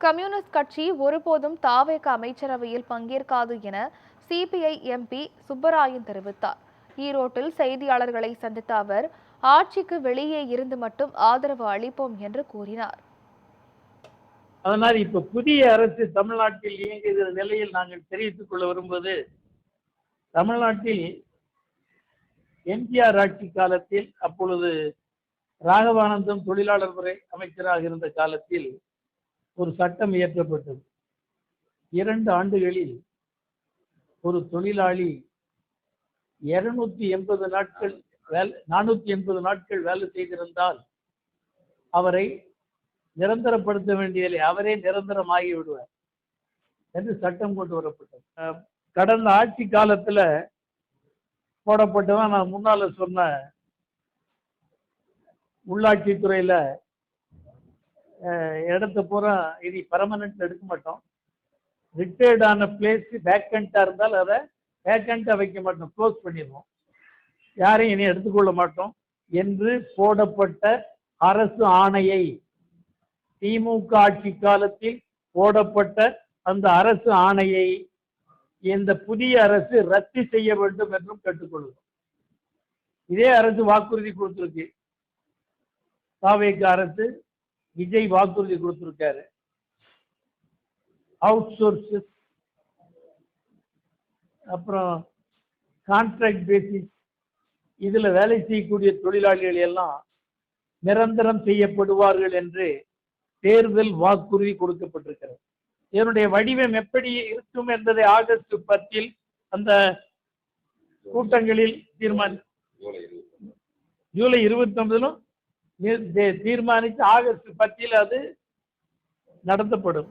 Communist கட்சி ஒருபோதும் தாவேக அமைச்சரவையில் பங்கேற்காது என சிபிஐ எம்பி சுப்பராயன் தெரிவித்தார். ஈரோட்டில் செய்தியாளர்களை சந்தித்த அவர், ஆட்சிக்கு வெளியே இருந்து மட்டும் ஆதரவு அளிப்போம் என்று கூறினார். அதனால் இப்ப புதிய அரசு தமிழ்நாட்டில் இயங்குகிற நிலையில் நாங்கள் தெரிவித்துக் கொள்ள வரும்போது, தமிழ்நாட்டில் எம்ஜிஆர் ஆட்சி காலத்தில், அப்பொழுது ராகவானந்தம் தொழிலாளர் துறை அமைச்சராக இருந்த காலத்தில் ஒரு சட்டம் இயற்றப்பட்டது. 2 ஆண்டுகளில் ஒரு தொழிலாளி 480 நாட்கள் வேலை செய்திருந்தால் அவரை நிரந்தரப்படுத்த வேண்டியதில்லை, அவரே நிரந்தரமாகி விடுவார் என்று சட்டம் கொண்டு வரப்பட்டது. கடந்த ஆட்சி காலத்துல போடப்பட்டதான் நான் முன்னால சொன்ன உள்ளாட்சித்துறையில இடத்த பூரா இனி பர்மனன்ட் எடுக்க மாட்டோம், ரிட்டையர்ட் ஆன பிளேஸ் வேக்கண்டா இருந்தால் அதை வேக்கண்டா வைக்க மாட்டோம், க்ளோஸ் பண்ணிடுவோம், யாரையும் இனி எடுத்துக்கொள்ள மாட்டோம் என்று போடப்பட்ட அரசு ஆணையை, திமுக ஆட்சி காலத்தில் போடப்பட்ட அந்த அரசு ஆணையை இந்த புதிய அரசு ரத்து செய்ய வேண்டும் என்றும் கேட்டுக்கொள்கிறோம். இதே அரசு வாக்குறுதி கொடுத்திருக்கு, தாவேக அரசு, விஜய் வாக்குறுதி கொடுத்திருக்காரு. அவுட் சோர்சஸ், அப்புறம் கான்ட்ராக்ட் பேசிஸ், இதுல வேலை செய்யக்கூடிய தொழிலாளிகள் எல்லாம் நிரந்தரம் செய்யப்படுவார்கள் என்று தேர்தல் வாக்குறுதி கொடுக்கப்பட்டிருக்கிறது. இதனுடைய வடிவம் எப்படி இருக்கும் என்பதை ஆகஸ்ட் 10 அந்த கூட்டங்களில் ஜூலை 29 தீர்மானித்து ஆகஸ்ட் 10 அது நடத்தப்படும்.